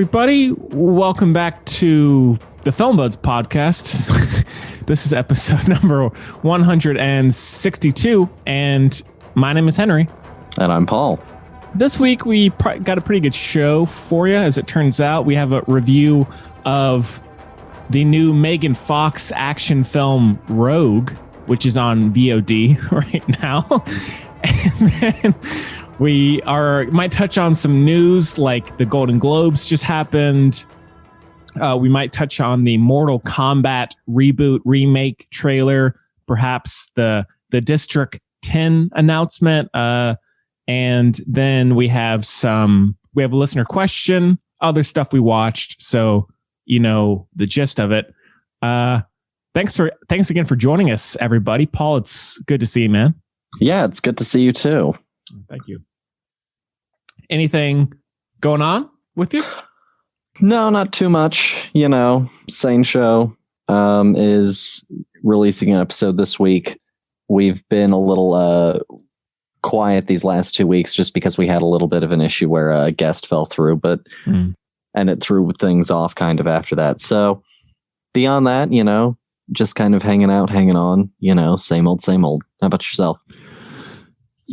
everybody. Welcome back to the Film Buds podcast. This is episode number 162, and my name is Henry. And I'm Paul. This week, we got a pretty good show for you. As it turns out, we have a review of the new Megan Fox action film Rogue, which is on VOD right now. And then we might touch on some news, like the Golden Globes just happened. We might touch on the Mortal Kombat reboot remake trailer, perhaps the District 10 announcement. And then we have a listener question, other stuff we watched. So, you know, the gist of it. Thanks again for joining us, everybody. Paul, it's good to see you, man. Yeah, it's good to see you too. Thank you. Anything going on with you? No, not too much. You know, Sane Show is releasing an episode this week. We've been a little quiet these last 2 weeks just because we had a little bit of an issue where a guest fell through, and it threw things off kind of after that. So beyond that, you know, just kind of hanging on, you know, same old. How about yourself?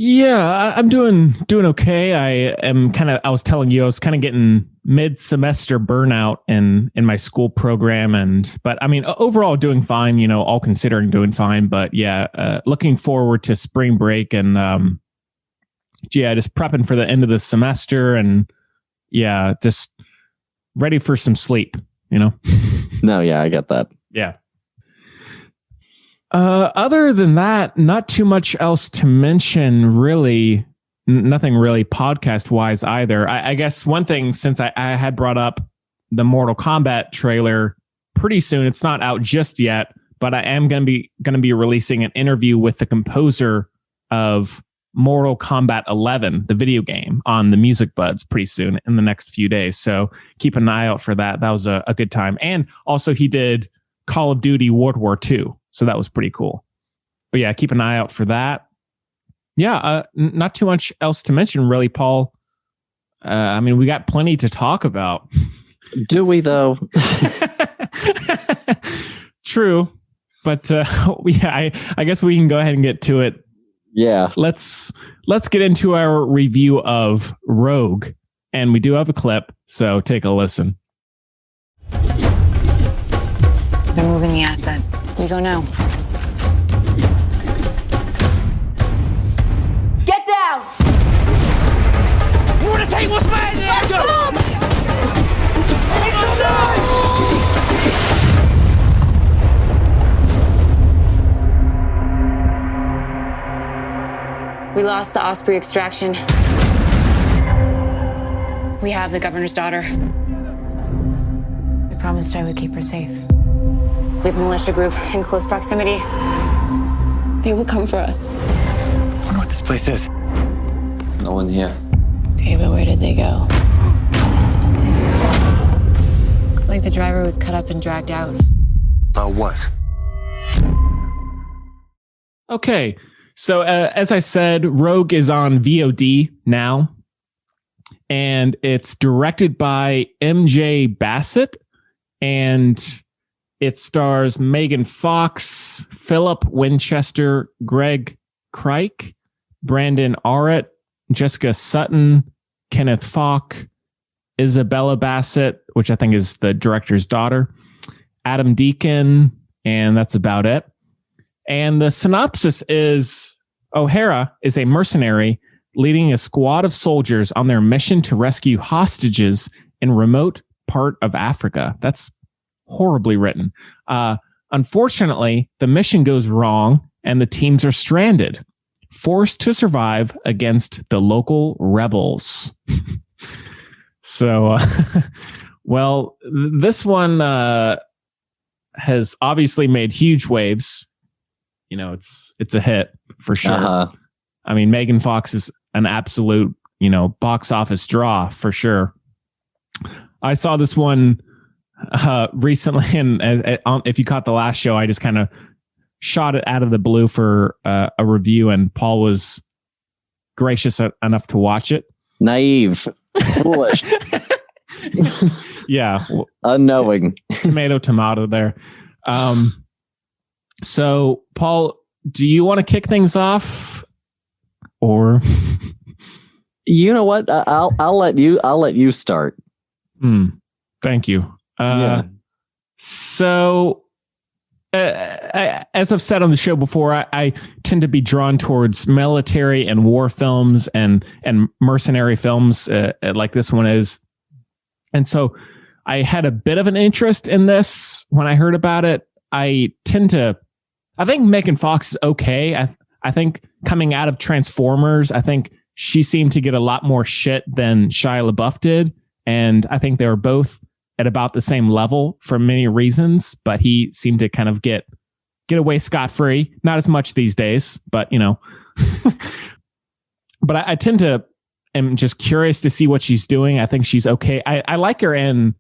Yeah, I'm doing okay. I was telling you, I was kind of getting mid-semester burnout in my school program, but I mean, overall doing fine, you know, all considering doing fine. But yeah, looking forward to spring break and just prepping for the end of the semester and yeah, just ready for some sleep, you know? No, yeah, I get that. Yeah. Other than that, not too much else to mention, really. Nothing really podcast wise either. I guess one thing, since I had brought up the Mortal Kombat trailer pretty soon, it's not out just yet, but I am going to be releasing an interview with the composer of Mortal Kombat 11, the video game, on the Music Buds pretty soon in the next few days. So keep an eye out for that. That was a good time. And also he did Call of Duty World War II. So that was pretty cool. But yeah, keep an eye out for that. Yeah, not too much else to mention, really, Paul. I mean, we got plenty to talk about. Do we, though? True. But yeah, I guess we can go ahead and get to it. Yeah. Let's get into our review of Rogue. And we do have a clip, so take a listen. They're moving the asset. We go now. Get down! You wanna take what's mine? Let's go! We lost the Osprey extraction. We have the governor's daughter. I promised I would keep her safe. We have a militia group in close proximity. They will come for us. I wonder what this place is. No one here. Okay, but where did they go? Looks like the driver was cut up and dragged out. About what? Okay, so as I said, Rogue is on VOD now, and it's directed by MJ Bassett, and it stars Megan Fox, Philip Winchester, Greg Crike, Brandon Arrett, Jessica Sutton, Kenneth Falk, Isabella Bassett, which I think is the director's daughter, Adam Deacon, and that's about it. And the synopsis is O'Hara is a mercenary leading a squad of soldiers on their mission to rescue hostages in a remote part of Africa. That's horribly written. Unfortunately, the mission goes wrong and the teams are stranded, forced to survive against the local rebels. So, well, this one has obviously made huge waves. You know, it's a hit for sure. Uh-huh. I mean, Megan Fox is an absolute, you know, box office draw for sure. I saw this one recently, and if you caught the last show, I just kind of shot it out of the blue for a review, and Paul was gracious enough to watch it. Naive, foolish. Yeah. Unknowing. Tomato there. So Paul, do you want to kick things off or? You know what? I'll let you start. Thank you. So as I've said on the show before, I tend to be drawn towards military and war films and mercenary films like this one is. And so I had a bit of an interest in this when I heard about it. I think Megan Fox is okay. I think coming out of Transformers, I think she seemed to get a lot more shit than Shia LaBeouf did. And I think they were both at about the same level for many reasons, but he seemed to kind of get away scot-free. Not as much these days, but but I tend to am just curious to see what she's doing. I think she's okay. I like her in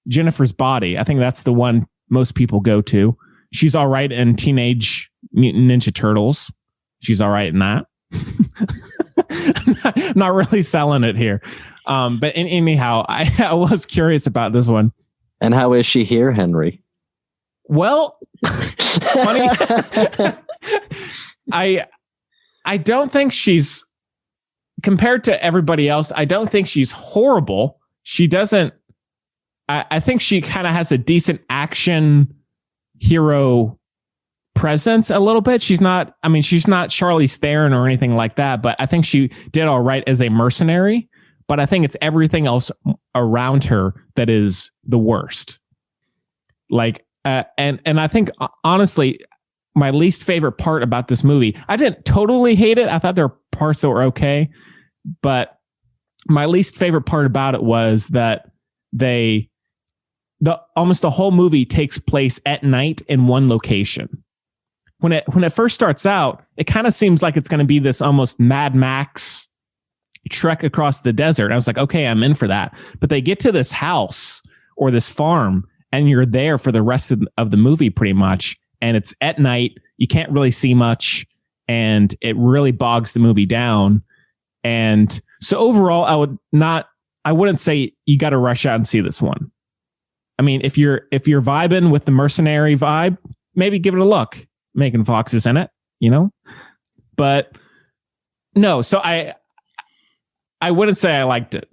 Jennifer's Body. I think that's the one most people go to. She's all right in Teenage Mutant Ninja Turtles. She's all right in that. I'm not really selling it here. But anyhow, I was curious about this one. And how is she here, Henry? Well, funny. I don't think she's, compared to everybody else, I don't think she's horrible. She doesn't, I think she kind of has a decent action hero presence a little bit. She's not Charlize Theron or anything like that, but I think she did all right as a mercenary. But I think it's everything else around her that is the worst. Like, and I think honestly, my least favorite part about this movie, I didn't totally hate it. I thought there were parts that were okay, but my least favorite part about it was that almost the whole movie takes place at night in one location. When it first starts out, it kind of seems like it's going to be this almost Mad Max trek across the desert. I was like, okay, I'm in for that. But they get to this house or this farm, and you're there for the rest of the movie pretty much. And it's at night. You can't really see much, and it really bogs the movie down. And so overall, I wouldn't say you got to rush out and see this one. I mean, if you're vibing with the mercenary vibe, maybe give it a look. Megan Fox is in it, but no. So I wouldn't say I liked it.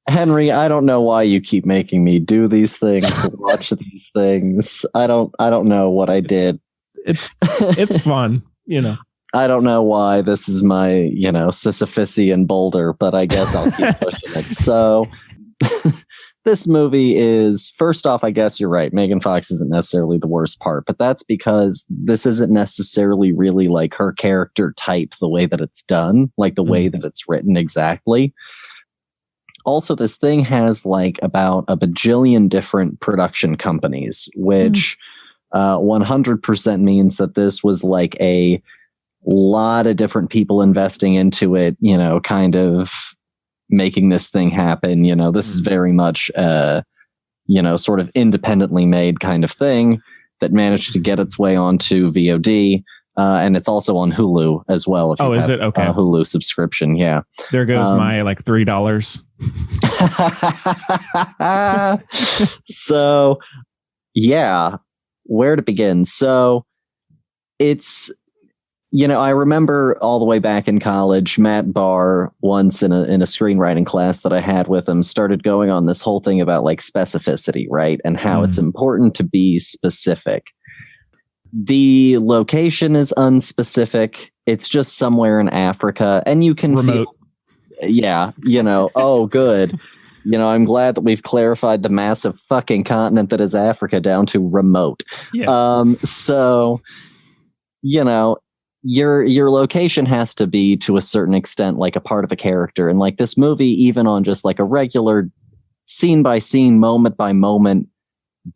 Henry, I don't know why you keep making me do these things, watch these things. I don't know what I did. It's fun, I don't know why this is my, Sisyphusian boulder, but I guess I'll keep pushing it. So this movie is, first off, I guess you're right. Megan Fox isn't necessarily the worst part, but that's because this isn't necessarily really like her character type, the way that it's done, like the way that it's written exactly. Also, this thing has like about a bajillion different production companies, which 100% means that this was like a lot of different people investing into it, kind of making this thing happen. This is very much sort of independently made kind of thing that managed to get its way onto VOD. And it's also on Hulu as well. If you is have it? Okay. A Hulu subscription. Yeah. There goes my like $3. So yeah, where to begin? So it's, I remember all the way back in college, Matt Barr once in a screenwriting class that I had with him started going on this whole thing about like specificity, right? And how it's important to be specific. The location is unspecific. It's just somewhere in Africa, and you can remote. Oh, good. I'm glad that we've clarified the massive fucking continent that is Africa down to remote. Yes. So, your location has to be to a certain extent like a part of a character, and like this movie, even on just like a regular scene by scene, moment by moment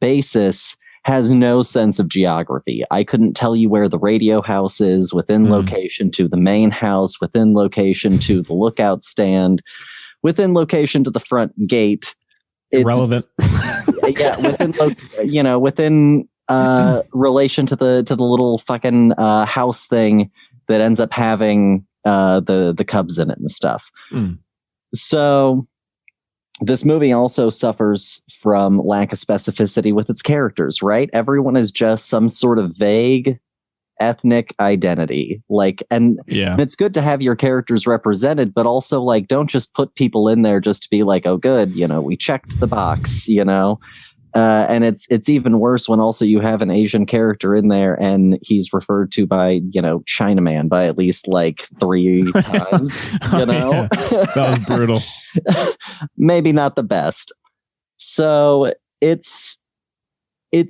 basis, has no sense of geography. I couldn't tell you where the radio house is within location to the main house, within location to the lookout stand, within location to the front gate. It's, irrelevant. Yeah, within relation to the little fucking house thing that ends up having the cubs in it and stuff. So this movie also suffers from lack of specificity with its characters, right? Everyone is just some sort of vague ethnic identity. And it's good to have your characters represented, but also don't just put people in there just to be like, oh, good, we checked the box, and it's even worse when also you have an Asian character in there and he's referred to by, Chinaman by at least 3 times, Yeah. That was brutal. Maybe not the best. So it's a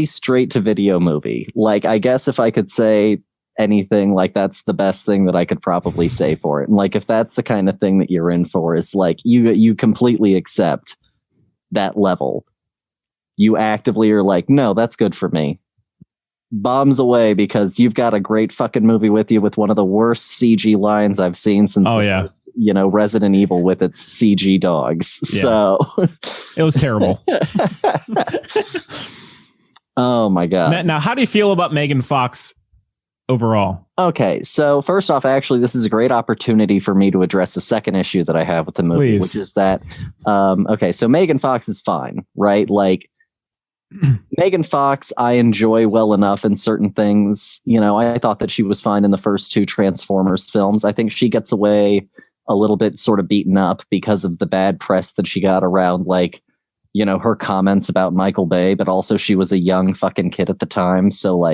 straight to video movie. I guess if I could say anything, that's the best thing that I could probably say for it. And if that's the kind of thing that you're in for, is you completely accept that level. You actively are no, that's good for me. Bombs away, because you've got a great fucking movie with you with one of the worst CG lines I've seen since first, Resident Evil with its CG dogs. Yeah. So it was terrible. Oh my God. Now, how do you feel about Megan Fox overall? Okay, so first off, actually, this is a great opportunity for me to address the second issue that I have with the movie, which is that, so Megan Fox is fine, right? Megan Fox, I enjoy well enough in certain things. I thought that she was fine in the first 2 Transformers films. I think she gets away a little bit sort of beaten up because of the bad press that she got around, her comments about Michael Bay, but also she was a young fucking kid at the time. So,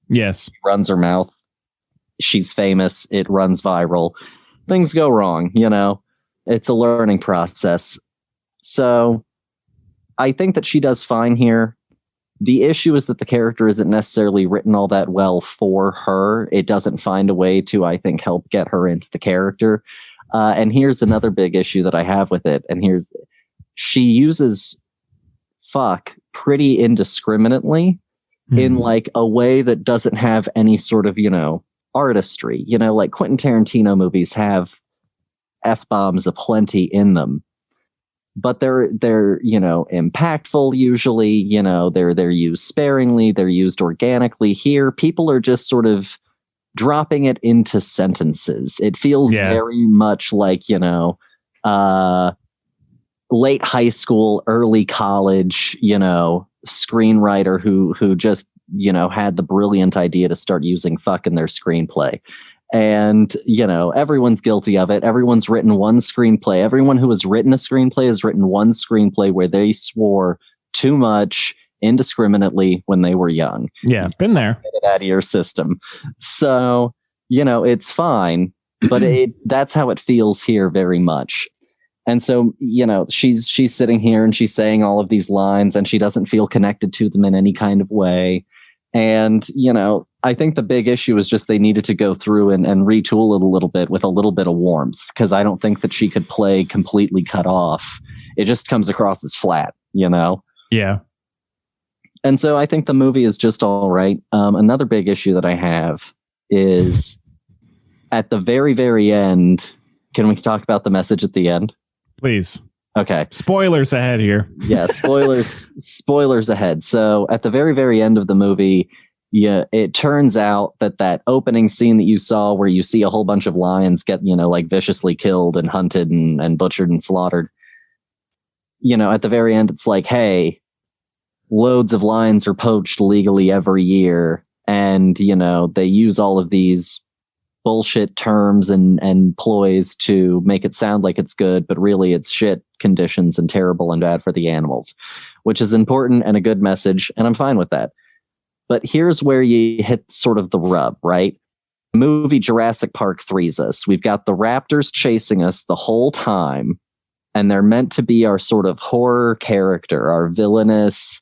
yes, she runs her mouth. She's famous. It runs viral. Things go wrong, It's a learning process. So I think that she does fine here. The issue is that the character isn't necessarily written all that well for her. It doesn't find a way to, I think, help get her into the character. And here's another big issue that I have with it. And she uses fuck pretty indiscriminately in a way that doesn't have any sort of, artistry. Quentin Tarantino movies have F-bombs aplenty in them. But they're impactful usually, they're used sparingly, they're used organically. Here, people are just sort of dropping it into sentences. It feels very much like, late high school, early college, screenwriter who just, had the brilliant idea to start using fuck in their screenplay. And, everyone's guilty of it. Everyone's written one screenplay. Everyone who has written a screenplay has written one screenplay where they swore too much indiscriminately when they were young. Yeah, been there. Get it out of your system. So, it's fine, but that's how it feels here very much. And so, she's sitting here and she's saying all of these lines and she doesn't feel connected to them in any kind of way. And, I think the big issue is just they needed to go through and retool it a little bit with a little bit of warmth, because I don't think that she could play completely cut off. It just comes across as flat, Yeah. And so I think the movie is just all right. Another big issue that I have is at the very, very end. Can we talk about the message at the end? Please. Okay. Spoilers ahead here. Yeah, spoilers ahead. So at the very, very end of the movie, it turns out that opening scene that you saw where you see a whole bunch of lions get, viciously killed and hunted and butchered and slaughtered. At the very end, it's like, hey, loads of lions are poached legally every year. And, they use all of these bullshit terms and ploys to make it sound like it's good, but really it's shit conditions and terrible and bad for the animals, which is important and a good message. And I'm fine with that. But here's where you hit sort of the rub, right? Movie Jurassic Park 3's us. We've got the raptors chasing us the whole time, and they're meant to be our sort of horror character, our villainous,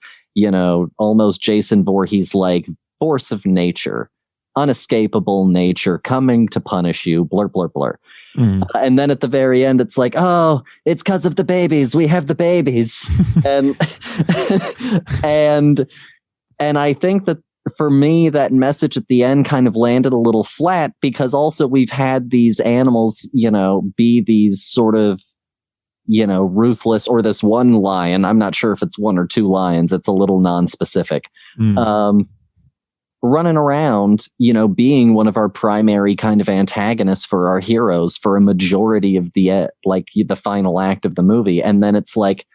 almost Jason Voorhees-like force of nature, unescapable nature coming to punish you, blur, blur, blur. And then at the very end, it's like, oh, it's because of the babies. We have the babies. And I think that for me, that message at the end kind of landed a little flat, because also we've had these animals, be these sort of, ruthless, or this one lion. I'm not sure if it's one or two lions. It's a little non-specific. running around, being one of our primary kind of antagonists for our heroes for a majority of the final act of the movie. And then it's like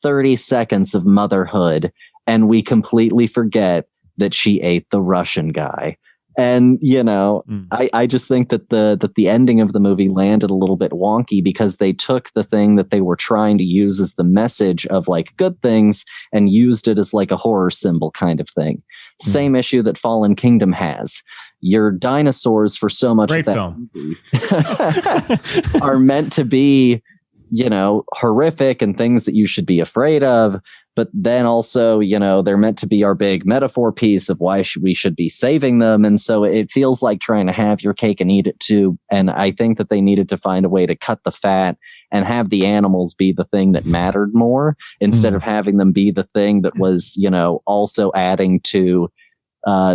30 seconds of motherhood, and we completely forget that she ate the Russian guy. And, I just think that the ending of the movie landed a little bit wonky because they took the thing that they were trying to use as the message of like good things and used it as like a horror symbol kind of thing. Same issue that Fallen Kingdom has. Your dinosaurs for so much Great of that film. movie are meant to be, horrific and things that you should be afraid of. But then also, they're meant to be our big metaphor piece of why we should be saving them. And so it feels like trying to have your cake and eat it too. And I think that they needed to find a way to cut the fat and have the animals be the thing that mattered more instead of having them be the thing that was, also adding to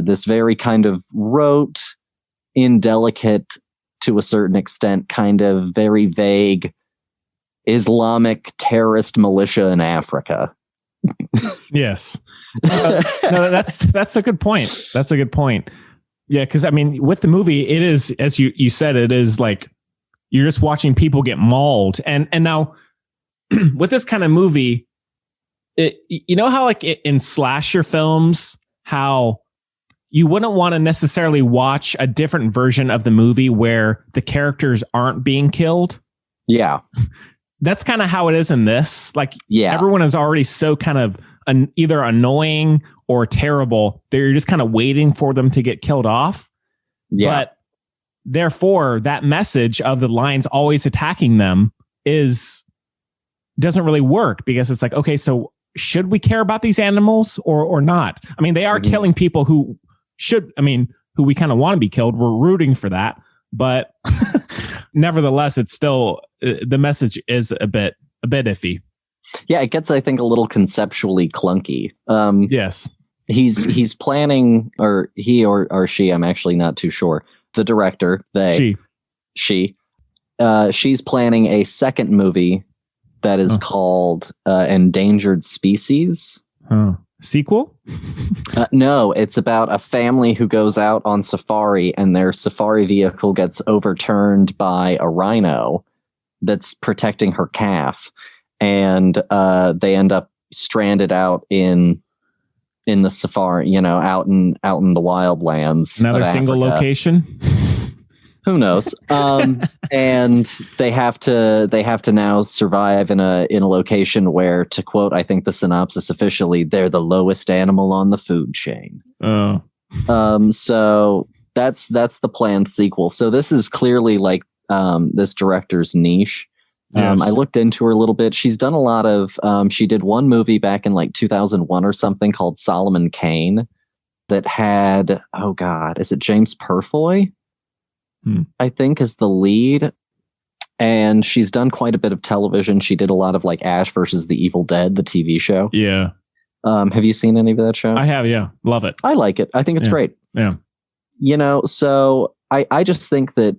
this very kind of rote, indelicate, to a certain extent, kind of very vague Islamic terrorist militia in Africa. Yes. No, that's a good point. That's a good point. Yeah, because I mean, with the movie, it is, as you said, it is like you're just watching people get mauled. And now with this kind of movie, how like in slasher films, how you wouldn't want to necessarily watch a different version of the movie where the characters aren't being killed. Yeah. That's kind of how it is in this. Like, everyone is already so kind of either annoying or terrible. They're just kind of waiting for them to get killed off. Yeah. But therefore, that message of the lions always attacking them doesn't really work because it's like, okay, so should we care about these animals or not? I mean, they are killing people who we kind of want to be killed. We're rooting for that. But nevertheless, it's still the message is a bit iffy. Yeah, it gets, I think, a little conceptually clunky. Yes, he's planning, or he or she. I'm actually not too sure. The director, she's planning a second movie that is called Endangered Species. Sequel? No, it's about a family who goes out on safari and their safari vehicle gets overturned by a rhino that's protecting her calf. And they end up stranded out in the safari, out in the wildlands. Another single location? Who knows? And they have to now survive in a location where, to quote, I think the synopsis officially, they're the lowest animal on the food chain. Oh. So that's the planned sequel. So this is clearly like this director's niche. Yes. I looked into her a little bit. She's done a lot of. She did one movie back in like 2001 or something called Solomon Kane that had, oh God, is it James Purfoy? I think is the lead. And she's done quite a bit of television. She did a lot of like Ash versus the Evil Dead, the TV show. Yeah. Have you seen any of that show? I have, yeah. Love it. I like it. I think it's great. Yeah. So I just think that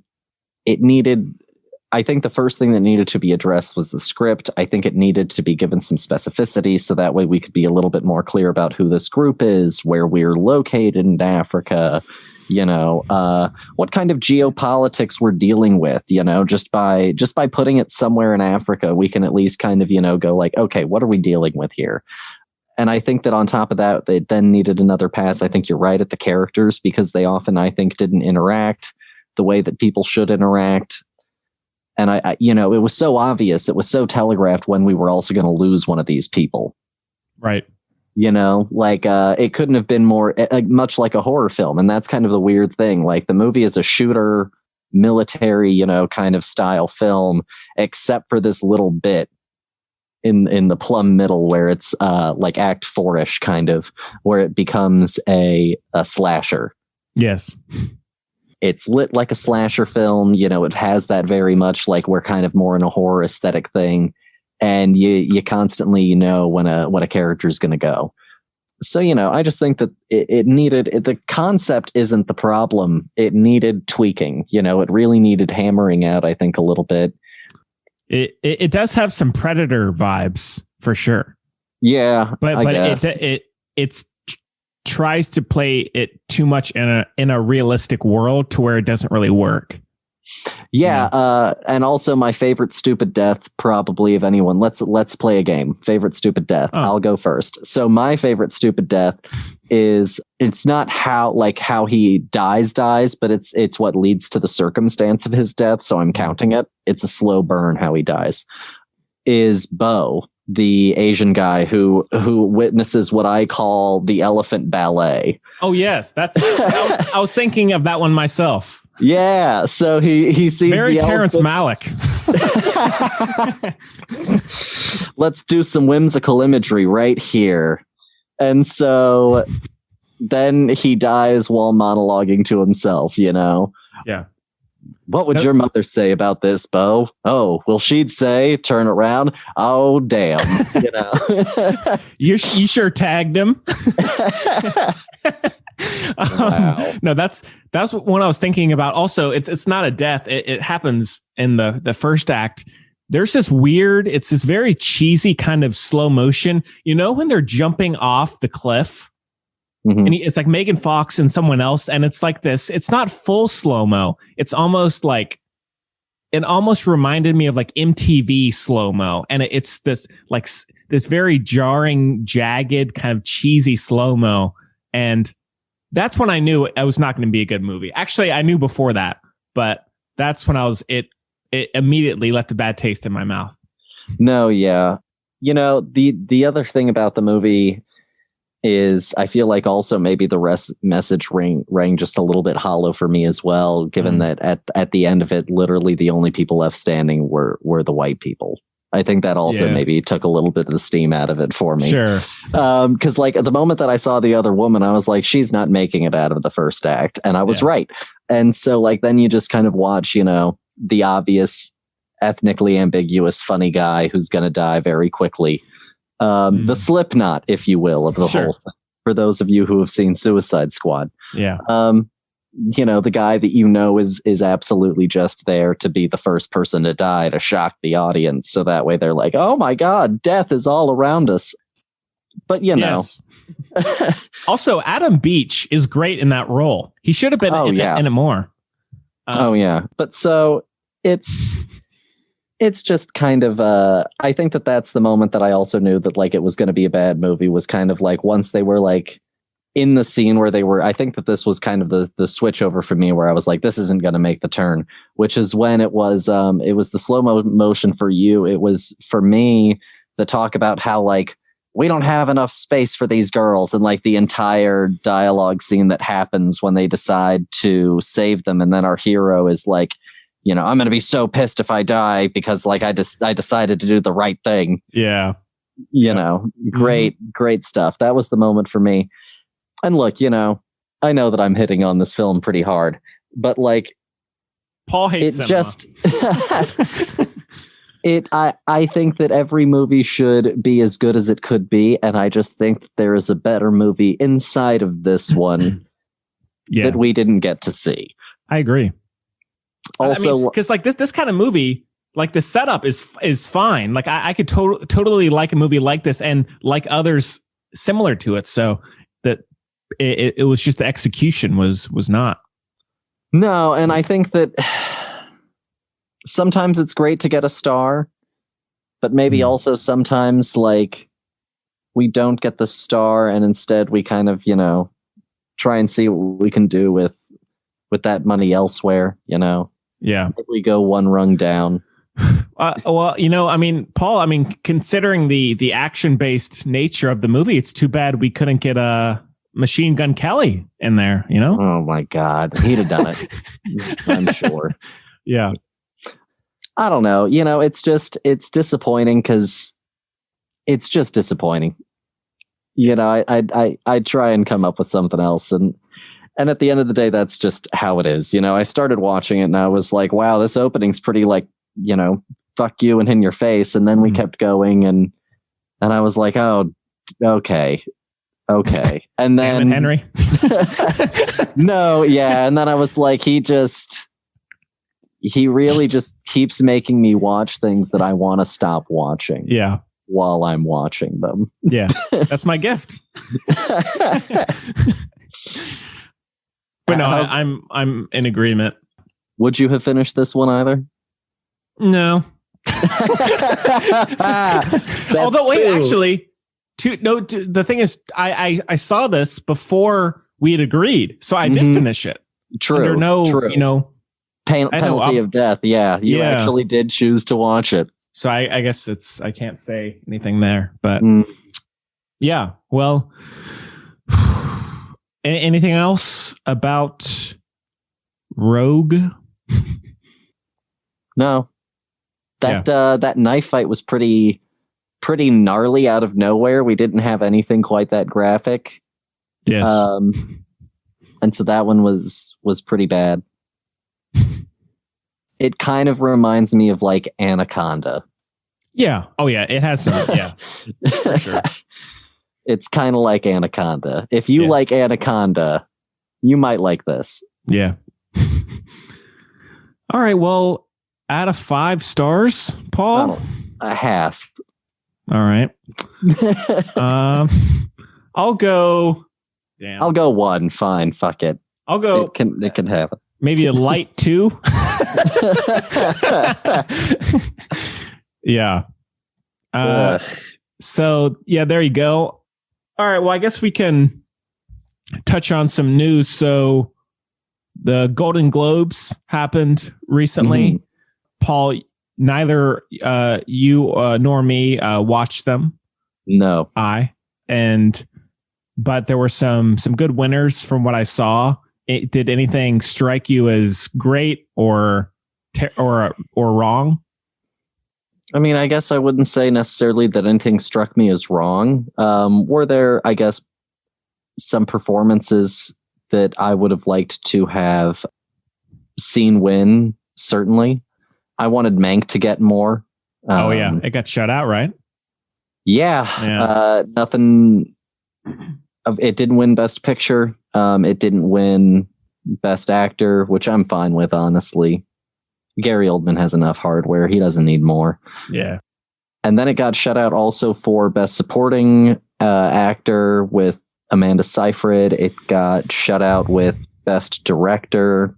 I think the first thing that needed to be addressed was the script. I think it needed to be given some specificity so that way we could be a little bit more clear about who this group is, where we're located in Africa, what kind of geopolitics we're dealing with, just by putting it somewhere in Africa, we can at least kind of, go like, okay, what are we dealing with here? And I think that on top of that, they then needed another pass. I think you're right at the characters because they often, I think, didn't interact the way that people should interact. And I it was so obvious. It was so telegraphed when we were also going to lose one of these people. Right. It couldn't have been more much like a horror film. And that's kind of the weird thing. Like the movie is a shooter, military, kind of style film, except for this little bit in the plumb middle where it's like Act 4-ish kind of, where it becomes a slasher. Yes. It's lit like a slasher film. It has that very much like we're kind of more in a horror aesthetic thing. And you constantly know when a character is going to go. So, I just think that it needed, the concept isn't the problem. It needed tweaking. It really needed hammering out, I think, a little bit. It does have some Predator vibes for sure. Yeah. But it's tries to play it too much in a realistic world to where it doesn't really work. Yeah, and also my favorite stupid death, probably of anyone. Let's play a game. Favorite stupid death. Oh. I'll go first. So my favorite stupid death is, it's not how he dies, but it's what leads to the circumstance of his death. So I'm counting it. It's a slow burn how he dies. Is Bo, the Asian guy who witnesses what I call the elephant ballet. Oh yes, I was thinking of that one myself. Yeah, so he sees very the Terrence elephant. Malick. Let's do some whimsical imagery right here. And so then he dies while monologuing to himself, Yeah. What would your mother say about this, Bo? Oh, well, she'd say, turn around. Oh, damn. You sure tagged him. Wow. No, that's what I was thinking about. Also, it's not a death. It happens in the first act. There's this weird, it's this very cheesy kind of slow motion. When they're jumping off the cliff, and it's like Megan Fox and someone else, and it's like this. It's not full slow mo. It's almost like, it almost reminded me of like MTV slow mo, and it's this very jarring, jagged, kind of cheesy slow mo, and that's when I knew it was not going to be a good movie. Actually, I knew before that, but that's when it immediately left a bad taste in my mouth. No, yeah. The other thing about the movie is I feel like also maybe the message rang just a little bit hollow for me as well, given that at the end of it, literally the only people left standing were the white people. I think that also maybe took a little bit of the steam out of it for me. Sure. Because like at the moment that I saw the other woman, I was like, she's not making it out of the first act. And I was right. And so like, then you just kind of watch, the obvious ethnically ambiguous funny guy who's going to die very quickly. The Slipknot, if you will, of the whole thing. For those of you who have seen Suicide Squad. Yeah. The guy that is absolutely just there to be the first person to die, to shock the audience. So that way they're like, oh my God, death is all around us. But Also, Adam Beach is great in that role. He should have been in it more. But so it's just kind of I think that's the moment that I also knew that like it was going to be a bad movie, was kind of like once they were like in the scene where they were. I think that this was kind of the switch over for me where I was like, this isn't going to make the turn, which is when it was the slow motion for you. It was for me the talk about how like we don't have enough space for these girls, and like the entire dialogue scene that happens when they decide to save them, and then our hero is like, I'm going to be so pissed if I die because like I decided to do the right thing. Yeah. Great stuff. That was the moment for me. And look, I know that I'm hitting on this film pretty hard, but like Paul hates it just I think that every movie should be as good as it could be, and I just think that there is a better movie inside of this one that we didn't get to see. I agree. Also, because like this kind of movie, like the setup is fine. Like I could totally like a movie like this and like others similar to it. So that it was just the execution was not. No, and I think that sometimes it's great to get a star, but maybe also sometimes like we don't get the star, and instead we kind of try and see what we can do with that money elsewhere. Yeah. If we go one rung down. Well, Paul, considering the action-based nature of the movie, it's too bad we couldn't get a Machine Gun Kelly in there, Oh my God. He'd have done it. I'm sure. Yeah. I don't know. It's disappointing because it's just disappointing. I try and come up with something else, and at the end of the day, that's just how it is. I started watching it and I was like, wow, this opening's pretty like, fuck you and in your face. And then we kept going and I was like, oh, okay. And then Henry. No, yeah. And then I was like, he really just keeps making me watch things that I want to stop watching. Yeah. while I'm watching them. Yeah, that's my gift. But no, I'm in agreement. Would you have finished this one either? No. Although, wait, actually, the thing is, I saw this before we had agreed, so I did finish it. True. Under no, penalty of death. Yeah, you actually did choose to watch it. So I guess I can't say anything there, but yeah. Well, anything else about Rogue? No. That knife fight was pretty gnarly out of nowhere. We didn't have anything quite that graphic. Yes. And so that one was pretty bad. It kind of reminds me of like Anaconda. Yeah. Oh yeah, it has some. Yeah. For sure. It's kind of like Anaconda. If you like Anaconda, you might like this. Yeah. All right. Well, out of 5 stars, Paul? A half. All right. I'll go. Damn. I'll go 1. Fine. Fuck it. I'll go. It can have it. Maybe a light 2. Yeah. So yeah, there you go. All right. Well, I guess we can touch on some news. So the Golden Globes happened recently. Paul, neither you nor me watched them. No. But there were some good winners from what I saw. Did anything strike you as great or wrong? I mean, I guess I wouldn't say necessarily that anything struck me as wrong. Were there, I guess, some performances that I would have liked to have seen win? Certainly. I wanted Mank to get more. Oh, yeah. It got shut out, right? Yeah. Nothing. It didn't win Best Picture. It didn't win Best Actor, which I'm fine with, honestly. Gary Oldman has enough hardware. He doesn't need more. Yeah. And then it got shut out also for Best Supporting Actor with Amanda Seyfried. It got shut out with Best Director.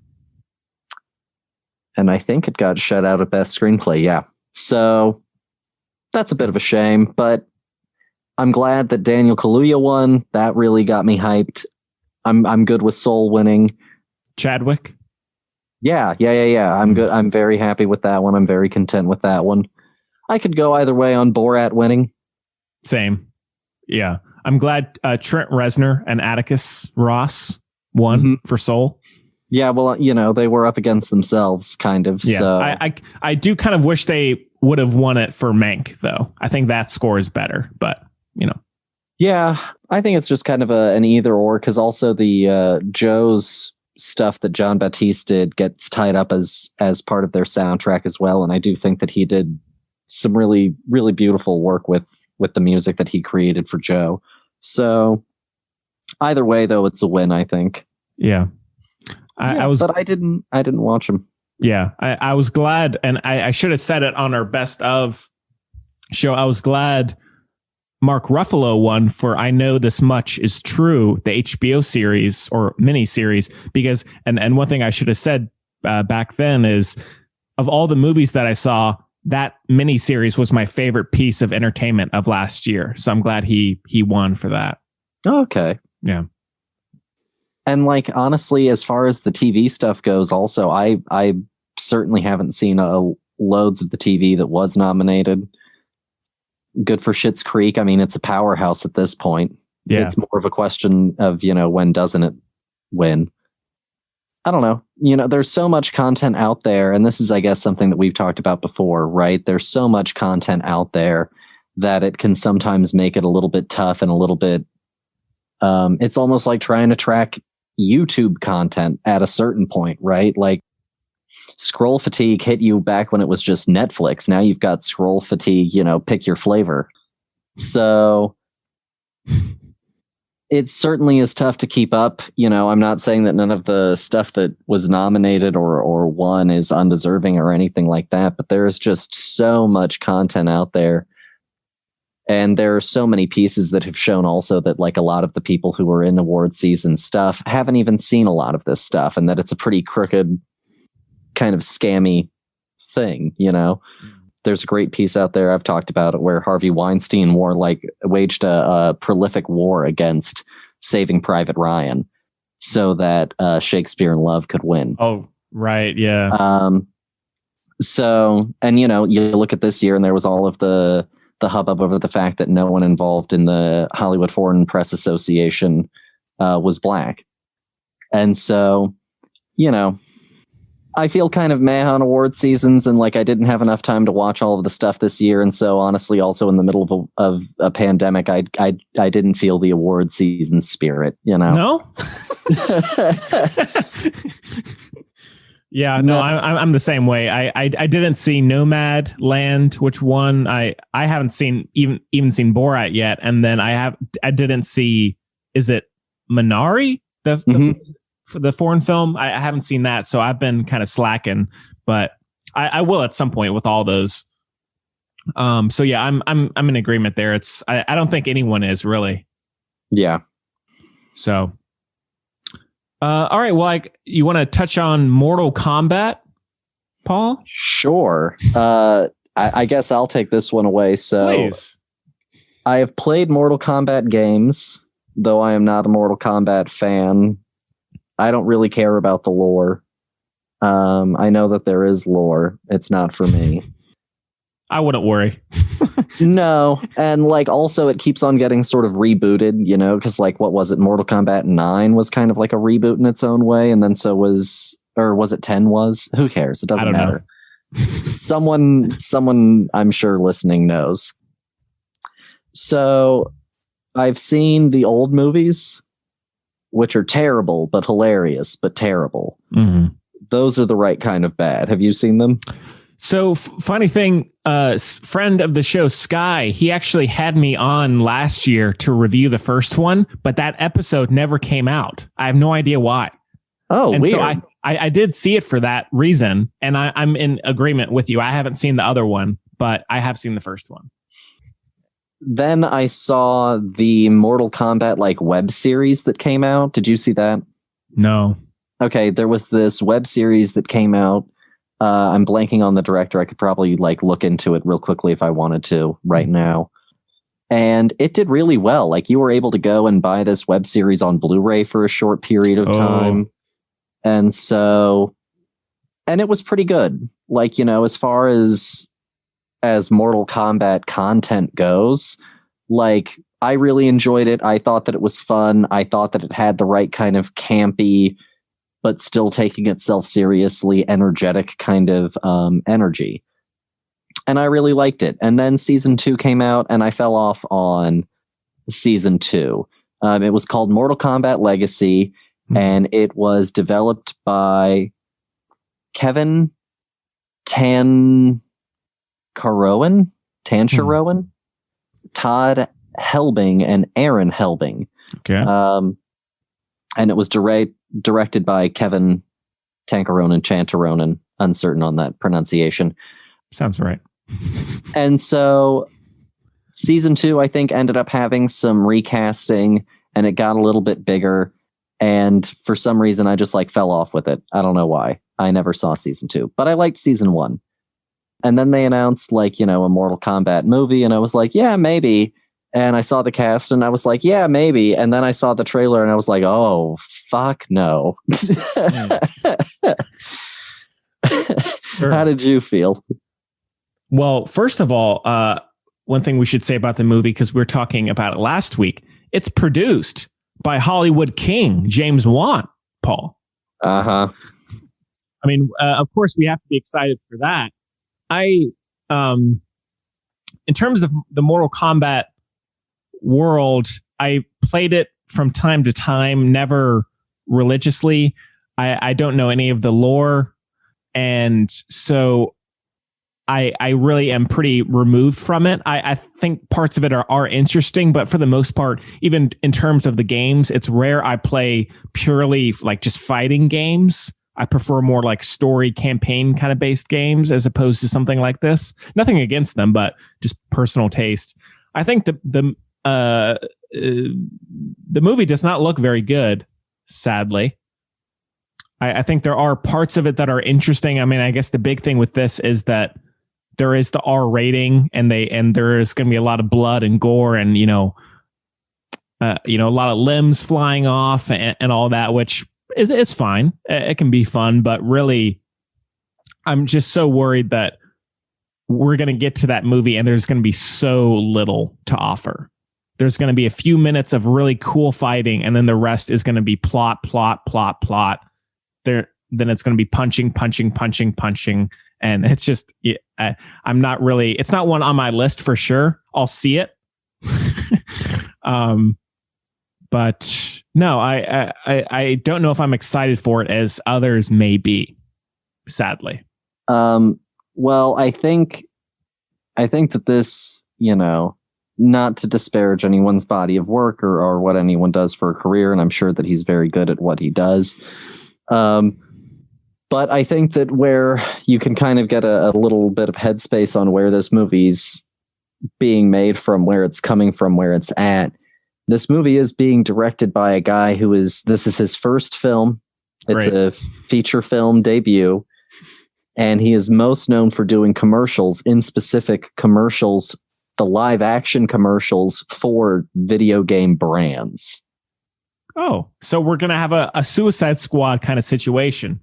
And I think it got shut out at Best Screenplay. Yeah. So that's a bit of a shame, but I'm glad that Daniel Kaluuya won. That really got me hyped. I'm good with Soul winning. Chadwick? Yeah. I'm good. I'm very happy with that one. I'm very content with that one. I could go either way on Borat winning. Same. Yeah. I'm glad Trent Reznor and Atticus Ross won for Soul. Yeah, well, they were up against themselves, kind of. Yeah, so. I do kind of wish they would have won it for Mank, though. I think that score is better, but, Yeah, I think it's just kind of an either or, because also the Joe's stuff that John Batiste did gets tied up as part of their soundtrack as well, and I do think that he did some really, really beautiful work with the music that he created for Joe. So either way, though, it's a win, I think. Yeah. But I didn't watch him. Yeah, I was glad, and I should have said it on our best of show. I was glad Mark Ruffalo won for I Know This Much Is True, the HBO series or mini series, because and one thing I should have said back then is, of all the movies that I saw, that mini series was my favorite piece of entertainment of last year. So I'm glad he won for that. Okay. Yeah. And honestly, as far as the TV stuff goes, also, I certainly haven't seen loads of the TV that was nominated. Good for Schitt's Creek. I mean, it's a powerhouse at this point. Yeah. It's more of a question of, when doesn't it win? I don't know. There's so much content out there. And this is, I guess, something that we've talked about before, right? There's so much content out there that it can sometimes make it a little bit tough and a little bit, it's almost like trying to track YouTube content at a certain point, right? Like scroll fatigue hit you back when it was just Netflix. Now you've got scroll fatigue, pick your flavor. So it certainly is tough to keep up. I'm not saying that none of the stuff that was nominated or won is undeserving or anything like that, but there is just so much content out there And there are so many pieces that have shown also that like a lot of the people who are in award season stuff haven't even seen a lot of this stuff, and that it's a pretty crooked kind of scammy thing, you know. There's a great piece out there, I've talked about it, where Harvey Weinstein waged a prolific war against Saving Private Ryan so that Shakespeare in Love could win. Oh, right. Yeah. So, and you know, you look at this year and there was all of the hubbub over the fact that no one involved in the Hollywood Foreign Press Association was black. And so, you know, I feel kind of meh on award seasons, and like I didn't have enough time to watch all of the stuff this year. And so honestly, also in the middle of a pandemic, I didn't feel the award season spirit, you know? No? Yeah, no, I'm the same way. I didn't see Nomad Land, which won. I haven't seen even seen Borat yet, and then I didn't see, is it Minari, the foreign film? I haven't seen that, so I've been kind of slacking, but I will at some point with all those. So yeah, I'm in agreement there. I don't think anyone is really. Yeah. So. All right. Well, you want to touch on Mortal Kombat, Paul? Sure. I guess I'll take this one away. So, please. I have played Mortal Kombat games, though I am not a Mortal Kombat fan. I don't really care about the lore. I know that there is lore. It's not for me. I wouldn't worry. No, and like also it keeps on getting sort of rebooted, you know, because like what was it? Mortal Kombat 9 was kind of like a reboot in its own way, and then so was, or was it 10 was? Who cares? It doesn't matter. Someone I'm sure listening knows. So I've seen the old movies, which are terrible but hilarious, but terrible. Mm-hmm. Those are the right kind of bad. Have you seen them? So funny thing, friend of the show, Sky, he actually had me on last year to review the first one, but that episode never came out. I have no idea why. Oh, and weird. So I did see it for that reason, and I'm in agreement with you. I haven't seen the other one, but I have seen the first one. Then I saw the Mortal Kombat like web series that came out. Did you see that? No. Okay, there was this web series that came out. I'm blanking on the director. I could probably like look into it real quickly if I wanted to right now. And it did really well. Like you were able to go and buy this web series on Blu-ray for a short period of time. And so, and it was pretty good. Like, you know, as far as Mortal Kombat content goes, like I really enjoyed it. I thought that it was fun. I thought that it had the right kind of campy, but still taking itself seriously, energetic kind of energy. And I really liked it. And then season 2 came out, and I fell off on season 2. It was called Mortal Kombat Legacy, and it was developed by Kevin Tancharoen, Todd Helbing, and Aaron Helbing. Okay. And it was directed by Kevin Chantaronen, uncertain on that pronunciation. Sounds right. And so season 2, I think, ended up having some recasting, and it got a little bit bigger. And for some reason, I just like fell off with it. I don't know why. I never saw season 2, but I liked season 1. And then they announced like, you know, a Mortal Kombat movie, and I was like, yeah, maybe. And I saw the cast and I was like, yeah, maybe. And then I saw the trailer and I was like, oh, fuck no. Sure. How did you feel? Well, first of all, one thing we should say about the movie, because we were talking about it last week, it's produced by Hollywood King, James Wan, Paul. Uh-huh. I mean, of course, we have to be excited for that. In terms of the Mortal Kombat world, I played it from time to time, never religiously. I don't know any of the lore, and so I really am pretty removed from it. I think parts of it are interesting, but for the most part, even in terms of the games, it's rare I play purely like just fighting games. I prefer more like story campaign kind of based games as opposed to something like this. Nothing against them, but just personal taste. I think the movie does not look very good, sadly. I think there are parts of it that are interesting. I mean, I guess the big thing with this is that there is the R rating, and there is going to be a lot of blood and gore, and a lot of limbs flying off and all that, which is fine. It can be fun, but really, I'm just so worried that we're going to get to that movie and there's going to be so little to offer. There's going to be a few minutes of really cool fighting, and then the rest is going to be plot. Then it's going to be punching. And it's just, I'm not really, it's not one on my list for sure. I'll see it. But no, I don't know if I'm excited for it as others may be, sadly. Well, I think that this, not to disparage anyone's body of work or what anyone does for a career, and I'm sure that he's very good at what he does. But I think that where you can kind of get a little bit of headspace on where this movie's being made from, where it's coming from, where it's at. This movie is being directed by a guy this is his first film. It's a feature film debut. And he is most known for doing commercials, in specific commercials, the live action commercials for video game brands. Oh, so we're going to have a Suicide Squad kind of situation.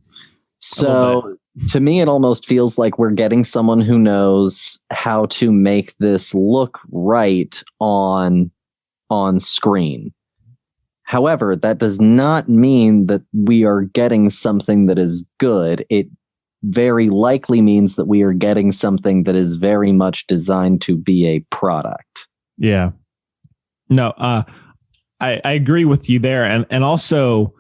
So to me, it almost feels like we're getting someone who knows how to make this look right on screen. However, that does not mean that we are getting something that is good. It very likely means that we are getting something that is very much designed to be a product. Yeah. No, I agree with you there. And also,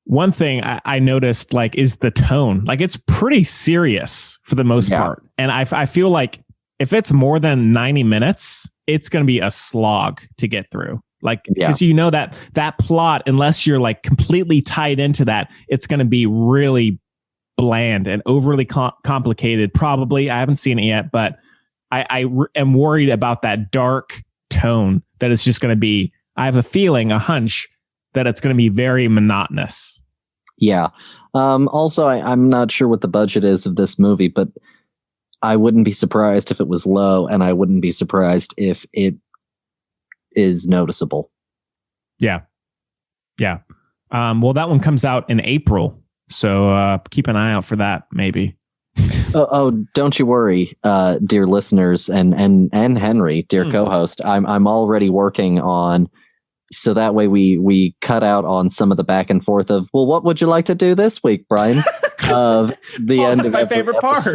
one thing I noticed, is the tone. It's pretty serious for the most part. And I feel like if it's more than 90 minutes, it's going to be a slog to get through. Because that plot, unless you're completely tied into that, it's going to be really bland and overly complicated. Probably. I haven't seen it yet, but I am worried about that dark tone that it's just going to be. I have a hunch that it's going to be very monotonous. Yeah. Also, I'm not sure what the budget is of this movie, but I wouldn't be surprised if it was low, and I wouldn't be surprised if it is noticeable. Yeah. Yeah. Well, that one comes out in April, so keep an eye out for that, maybe. Oh, don't you worry, dear listeners and Henry, dear co-host. I'm already working on, so that way we cut out on some of the back and forth of, well, what would you like to do this week, Brian? Of the end of my favorite part.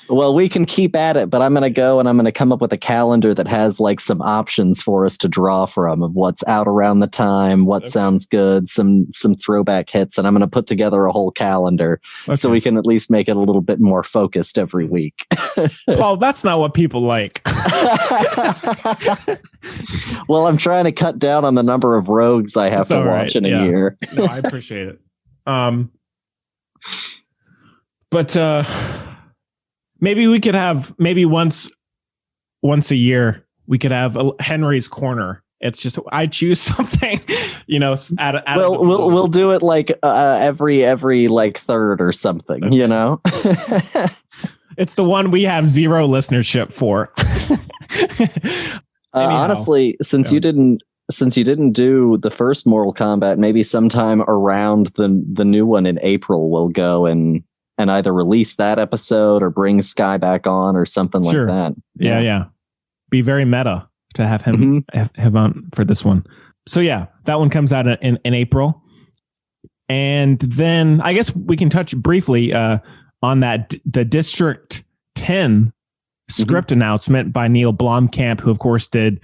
Well, we can keep at it, but I'm going to go and I'm going to come up with a calendar that has some options for us to draw from of what's out around the time, what sounds good, some throwback hits, and I'm going to put together a whole calendar so we can at least make it a little bit more focused every week. Paul, that's not what people like. Well, I'm trying to cut down on the number of rogues I have to watch in a year. No, I appreciate it. But maybe we could have once a year we could have Henry's Corner. It's just I choose something, we'll do it every third or something, It's the one we have zero listenership for. Honestly, since you didn't do the first Mortal Kombat, maybe sometime around the new one in April, we'll go and either release that episode or bring Sky back on or something like that. Yeah. Be very meta to have him have on for this one. So yeah, that one comes out in April. And then I guess we can touch briefly on the District 10 script announcement by Neil Blomkamp, who of course did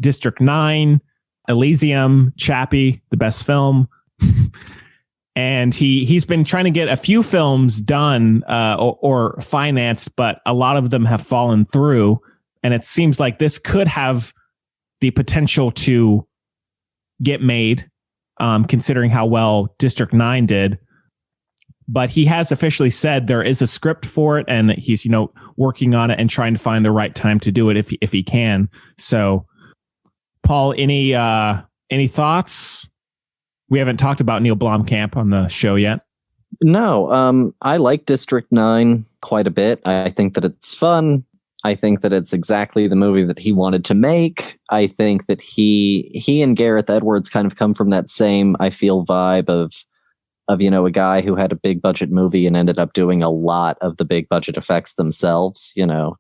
District 9, Elysium, Chappie, the best film. And he's been trying to get a few films done or financed, but a lot of them have fallen through. And it seems like this could have the potential to get made, considering how well District 9 did. but he has officially said there is a script for it, and he's, working on it and trying to find the right time to do it if he can. So, Paul, any thoughts? We haven't talked about Neil Blomkamp on the show yet. No, I like District 9 quite a bit. I think that it's fun. I think that it's exactly the movie that he wanted to make. I think that he and Gareth Edwards kind of come from that same, I feel, vibe of a guy who had a big budget movie and ended up doing a lot of the big budget effects themselves.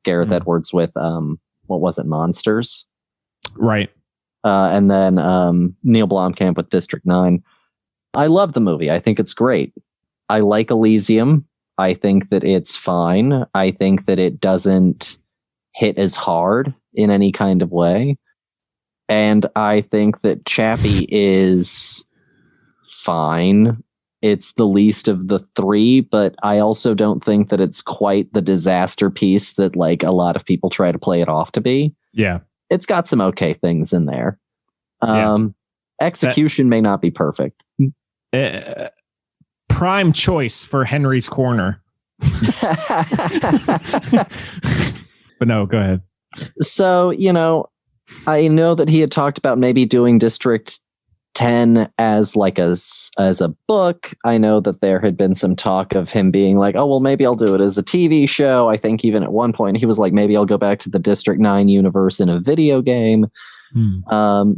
Gareth Edwards with what was it, Monsters? Right. And then Neil Blomkamp with District 9. I love the movie. I think it's great. I like Elysium. I think that it's fine. I think that it doesn't hit as hard in any kind of way. And I think that Chappie is fine. It's the least of the three, but I also don't think that it's quite the disaster piece that like a lot of people try to play it off to be. Yeah. It's got some okay things in there. Yeah. Execution may not be perfect. Prime choice for Henry's Corner. But no, go ahead. So, I know that he had talked about maybe doing District 10 as like as a book. I know that there had been some talk of him being like, oh, well, maybe I'll do it as a TV show. I think even at one point he was like, maybe I'll go back to the District 9 universe in a video game.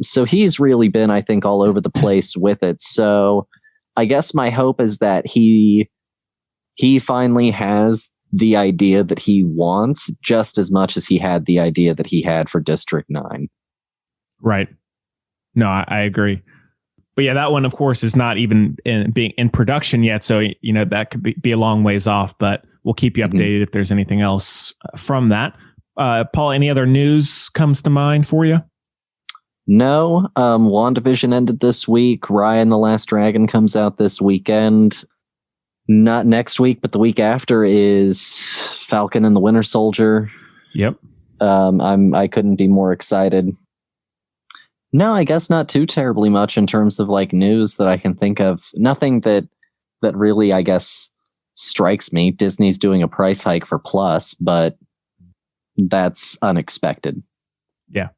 So he's really been, I think, all over the place with it. So I guess my hope is that he finally has the idea that he wants just as much as he had the idea that he had for District 9. Right. No, I agree. But yeah, that one, of course, is not even being in production yet. So, that could be a long ways off, but we'll keep you updated if there's anything else from that. Paul, any other news comes to mind for you? No. WandaVision ended this week. Raya and the Last Dragon comes out this weekend. Not next week, but the week after is Falcon and the Winter Soldier. Yep. I couldn't be more excited. No, I guess not too terribly much in terms of like news that I can think of. Nothing that really, I guess, strikes me. Disney's doing a price hike for Plus, but that's unexpected. Yeah.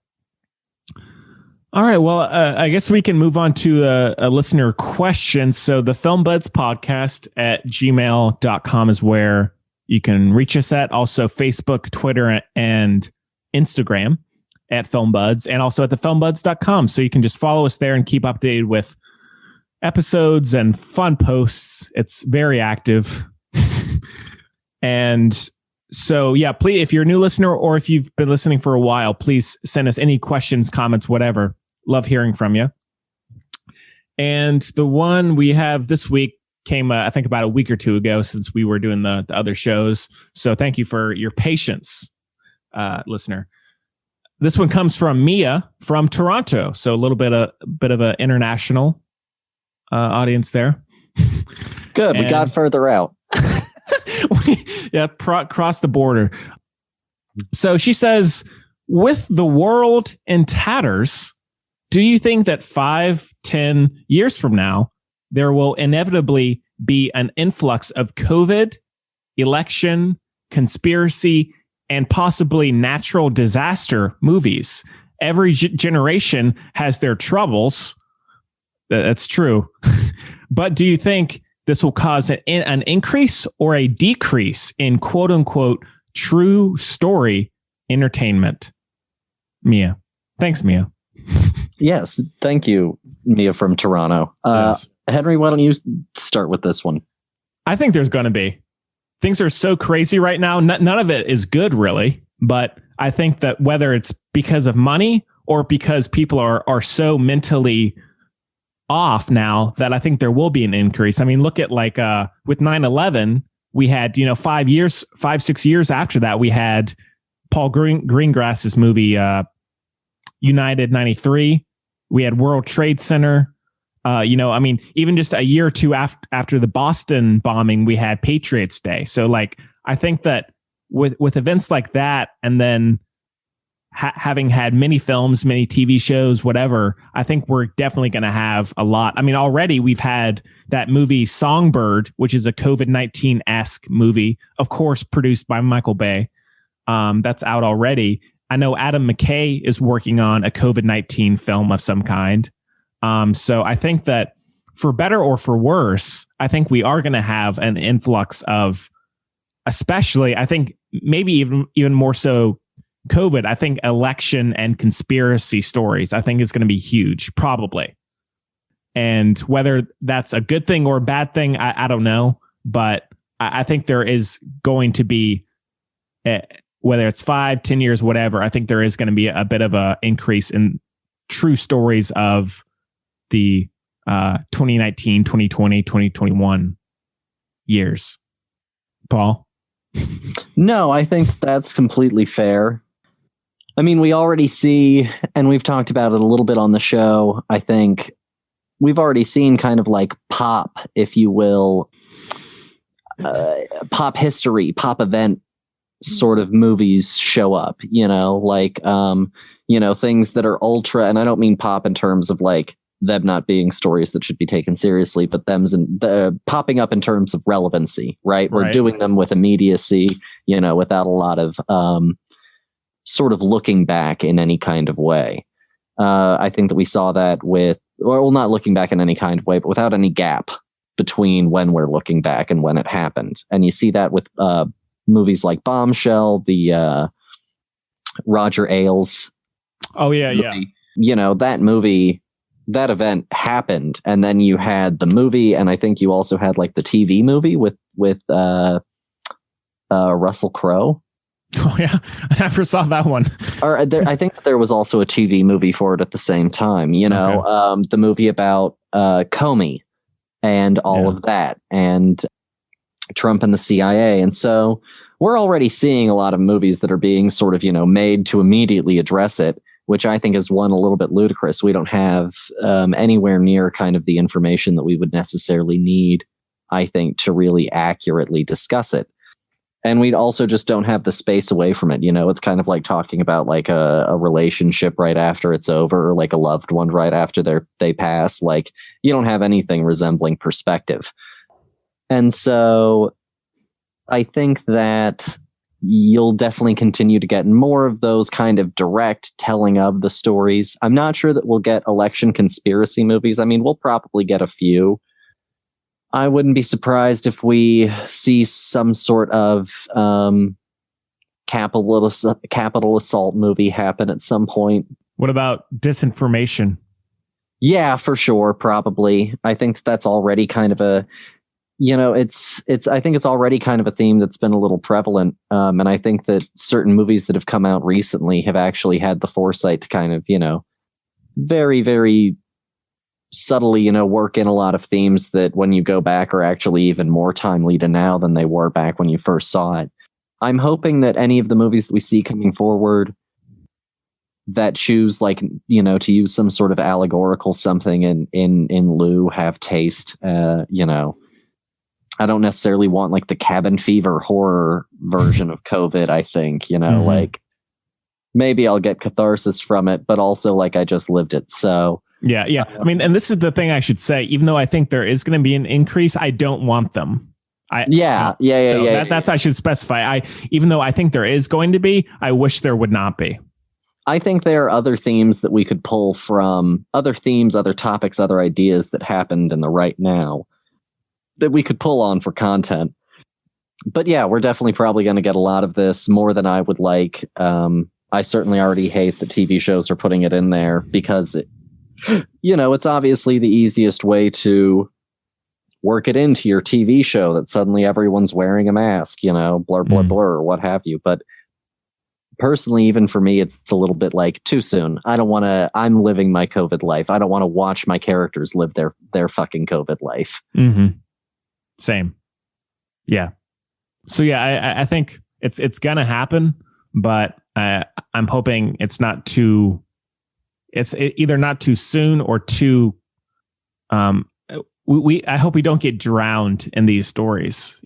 All right. Well, I guess we can move on to a listener question. So the FilmBuds podcast at gmail.com is where you can reach us at. Also Facebook, Twitter, and Instagram at FilmBuds, and also at thefilmbuds.com. So you can just follow us there and keep updated with episodes and fun posts. It's very active. And so, yeah, please, if you're a new listener or if you've been listening for a while, please send us any questions, comments, whatever. Love hearing from you. And the one we have this week came, I think, about a week or two ago since we were doing the other shows. So thank you for your patience, listener. This one comes from Mia from Toronto. So a little bit of an international audience there. Good. We got further out. Cross the border. So she says, with the world in tatters, do you think that 5-10 years from now, there will inevitably be an influx of COVID, election, conspiracy, and possibly natural disaster movies? Every generation has their troubles. That's true. But do you think this will cause an increase or a decrease in quote unquote true story entertainment? Mia. Thanks, Mia. Yes. Thank you, Mia from Toronto. Yes. Henry, why don't you start with this one? I think there's going to be. Things are so crazy right now. None of it is good, really. But I think that whether it's because of money or because people are so mentally off now, that I think there will be an increase. I mean, look at like with 9/11, we had 5-6 years after that, we had Paul Greengrass's movie United 93. We had World Trade Center. Even just a year or two after the Boston bombing, we had Patriots Day. So like, I think that with events like that, and then having had many films, many TV shows, whatever, I think we're definitely going to have a lot. I mean, already we've had that movie Songbird, which is a COVID-19-esque movie, of course, produced by Michael Bay. That's out already. I know Adam McKay is working on a COVID-19 film of some kind. So I think that for better or for worse, I think we are going to have an influx of, especially, I think maybe even more so COVID, I think election and conspiracy stories, I think is going to be huge, probably. And whether that's a good thing or a bad thing, I don't know. But I think there is going to be, whether it's 5-10 years, whatever, I think there is going to be a bit of a increase in true stories of the 2019, 2020, 2021 years. Paul? No, I think that's completely fair. I mean, we already see, and we've talked about it a little bit on the show, I think we've already seen kind of like pop, if you will, pop history, pop event sort of movies show up, like, things that are ultra, and I don't mean pop in terms of like them not being stories that should be taken seriously, but popping up in terms of relevancy, right? We're doing them with immediacy, without a lot of sort of looking back in any kind of way. I think that we saw that not looking back in any kind of way, but without any gap between when we're looking back and when it happened. And you see that with movies like Bombshell, the Roger Ailes. Oh, yeah, movie. Yeah. That movie, that event happened, and then you had the movie, and I think you also had like the TV movie with Russell Crowe. Oh yeah, I never saw that one. I think there was also a TV movie for it at the same time. The movie about Comey and all of that, and Trump and the CIA. And so we're already seeing a lot of movies that are being sort of made to immediately address it, which I think is one a little bit ludicrous. We don't have anywhere near kind of the information that we would necessarily need, I think, to really accurately discuss it. And we also just don't have the space away from it. It's kind of like talking about like a relationship right after it's over, or like a loved one right after they pass. Like, you don't have anything resembling perspective. And so I think that you'll definitely continue to get more of those kind of direct telling of the stories. I'm not sure that we'll get election conspiracy movies. I mean, we'll probably get a few. I wouldn't be surprised if we see some sort of capital assault movie happen at some point. What about disinformation? Yeah, for sure. Probably. I think that's already kind of a, I think it's already kind of a theme that's been a little prevalent. And I think that certain movies that have come out recently have actually had the foresight to kind of, very, very subtly, work in a lot of themes that when you go back are actually even more timely to now than they were back when you first saw it. I'm hoping that any of the movies that we see coming forward that choose to use some sort of allegorical something in lieu have taste, I don't necessarily want like the cabin fever horror version of COVID. I think, like maybe I'll get catharsis from it, but also like I just lived it. So yeah. I mean, and this is the thing I should say, even though I think there is going to be an increase, I don't want them. That's, I should specify. Even though I think there is going to be, I wish there would not be. I think there are other themes that we could pull from, other themes, other topics, other ideas that happened in the right now that we could pull on for content. But yeah, we're definitely probably going to get a lot of this, more than I would like. I certainly already hate that TV shows are putting it in there because it's obviously the easiest way to work it into your TV show that suddenly everyone's wearing a mask, blur, blur, what have you. But personally, even for me, it's a little bit like too soon. I'm living my COVID life. I don't want to watch my characters live their fucking COVID life. Mm-hmm. Same. Yeah. So yeah, I think it's going to happen, but I'm hoping it's either not too soon or too, I hope we don't get drowned in these stories,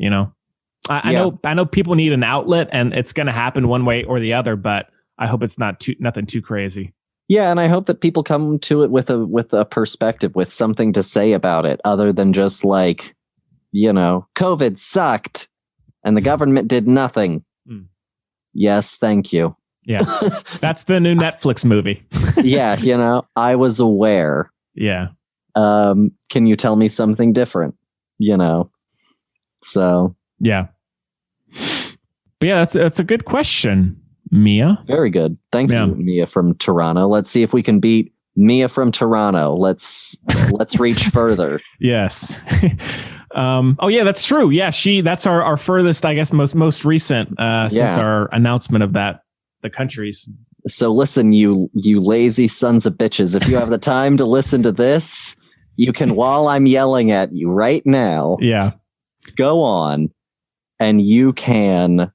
I know people need an outlet and it's going to happen one way or the other, but I hope it's nothing too crazy. Yeah, and I hope that people come to it with a perspective, with something to say about it, other than just like, COVID sucked and the government did nothing. Yes, thank you. Yeah, that's the new Netflix movie. Yeah, I was aware. Yeah. Can you tell me something different? So. Yeah. But yeah, that's a good question, Mia. Very good. Thank you, Mia from Toronto. Let's see if we can beat Mia from Toronto. Let's reach further. Yes. Oh yeah, that's true. Yeah, that's our furthest, I guess, most recent since our announcement of the countries. So listen, you lazy sons of bitches, if you have the time to listen to this, you can, while I'm yelling at you right now, go on and you can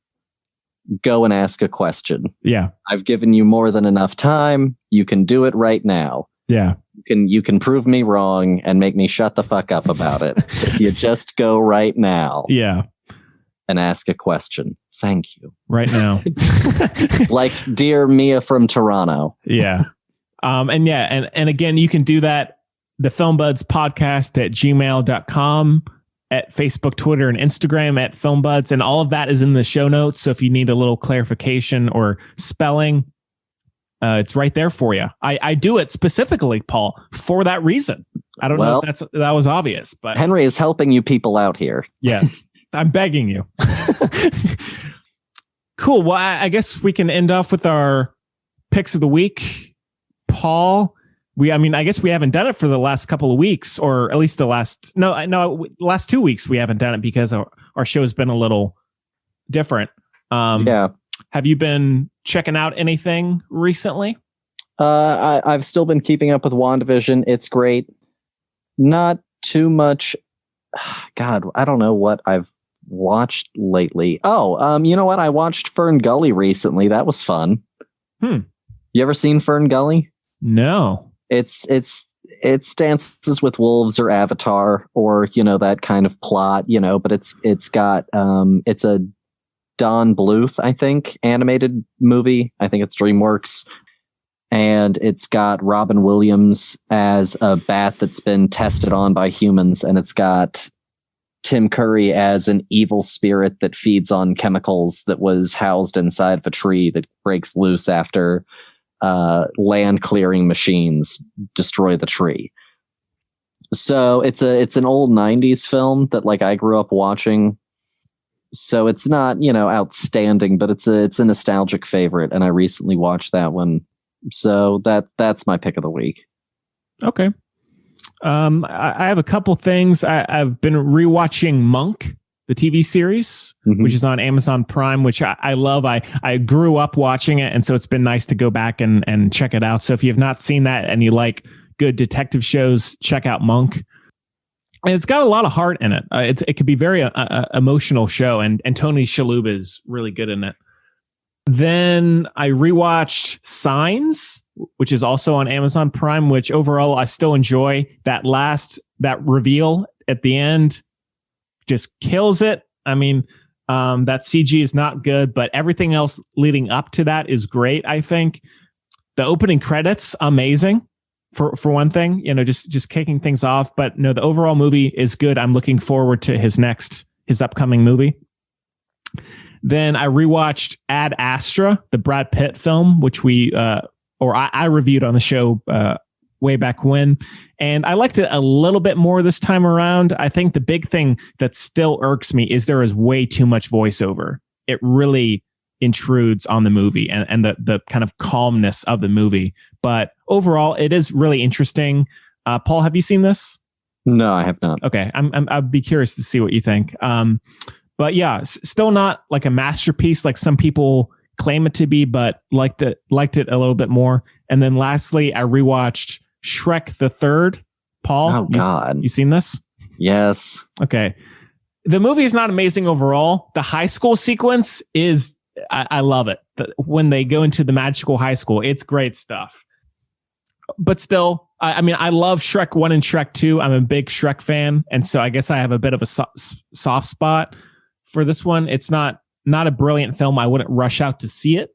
go and ask a question. Yeah. I've given you more than enough time. You can do it right now. Yeah. You can prove me wrong and make me shut the fuck up about it. If you just go right now. Yeah. And ask a question. Thank you. Right now. Like dear Mia from Toronto. Yeah. And again, you can do that. The Film Buds podcast at gmail.com, at Facebook, Twitter, and Instagram at Film Buds. And all of that is in the show notes. So if you need a little clarification or spelling, it's right there for you. I do it specifically, Paul, for that reason. I don't know if that was obvious, but Henry is helping you people out here. Yes. I'm begging you. Cool. Well, I guess we can end off with our picks of the week. Paul, I guess we haven't done it for the last couple of weeks, or at least the last 2 weeks we haven't done it because our show has been a little different. Have you been checking out anything recently? I've still been keeping up with WandaVision. It's great. Not too much. God, I don't know what I've watched lately. You know what? I watched FernGully recently. That was fun. You ever seen FernGully? No. It's Dances with Wolves or Avatar or, that kind of plot, but it's got, it's a Don Bluth, I think, animated movie. I think it's DreamWorks. And it's got Robin Williams as a bat that's been tested on by humans. And it's got Tim Curry as an evil spirit that feeds on chemicals that was housed inside of a tree that breaks loose after land clearing machines destroy the tree. So it's an old 90s film that I grew up watching. So it's not, outstanding, but it's a nostalgic favorite. And I recently watched that one. So that's my pick of the week. Okay. I have a couple things. I've been rewatching Monk, the TV series, which is on Amazon Prime, which I love. I grew up watching it, and so it's been nice to go back and check it out. So if you have not seen that and you like good detective shows, check out Monk. And it's got a lot of heart in it. It could be very emotional show, and Tony Shalhoub is really good in it. Then I rewatched Signs, which is also on Amazon Prime, which overall I still enjoy. That reveal at the end just kills it. I mean, that CG is not good, but everything else leading up to that is great, I think. The opening credits, amazing. For one thing, just kicking things off. But no, the overall movie is good. I'm looking forward to his upcoming movie. Then I rewatched Ad Astra, the Brad Pitt film, which I reviewed on the show way back when. And I liked it a little bit more this time around. I think the big thing that still irks me is there is way too much voiceover. It really intrudes on the movie and the kind of calmness of the movie. But overall, it is really interesting. Paul, have you seen this? No, I have not. Okay, I'd be curious to see what you think. But yeah, still not like a masterpiece like some people claim it to be, but liked it a little bit more. And then lastly, I rewatched Shrek the Third. Paul, oh God, you seen this? Yes. Okay. The movie is not amazing overall. The high school sequence is, I love it. When they go into the magical high school, it's great stuff. But still, I love Shrek 1 and Shrek 2. I'm a big Shrek fan. And so I guess I have a bit of a soft spot for this one. It's not a brilliant film. I wouldn't rush out to see it.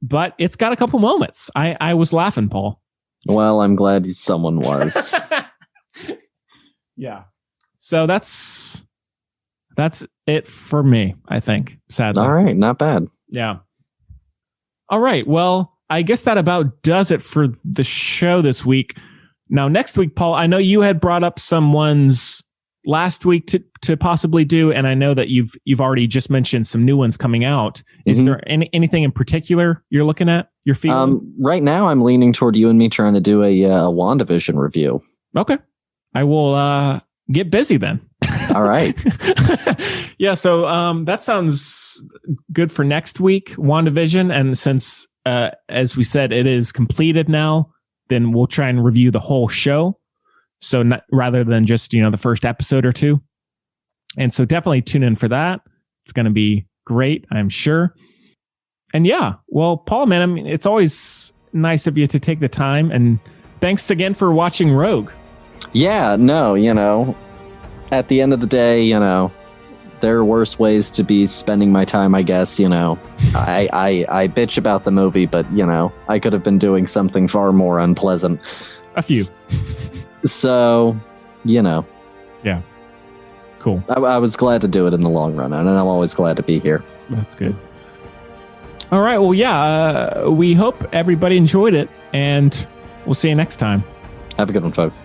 but it's got a couple moments. I was laughing, Paul. Well, I'm glad someone was. Yeah. So that's it for me, I think, sadly. All right, not bad. Yeah. All right. Well, I guess that about does it for the show this week. Now, next week, Paul, I know you had brought up some ones last week to possibly do, and I know that you've already just mentioned some new ones coming out. Is there anything in particular you're looking at? You're feeling? Right now, I'm leaning toward you and me trying to do a WandaVision review. Okay. I will get busy then. All right. Yeah, so that sounds good for next week, WandaVision. And since, as we said, it is completed now, then we'll try and review the whole show. So rather than just, the first episode or two. And so definitely tune in for that. It's going to be great, I'm sure. And yeah, well, Paul, man, I mean, it's always nice of you to take the time. And thanks again for watching Rogue. Yeah, no, at the end of the day, there are worse ways to be spending my time, I guess, I bitch about the movie, but, I could have been doing something far more unpleasant. A few. So, Yeah. Cool. I was glad to do it in the long run, and I'm always glad to be here. That's good. All right. Well, yeah, we hope everybody enjoyed it, and we'll see you next time. Have a good one, folks.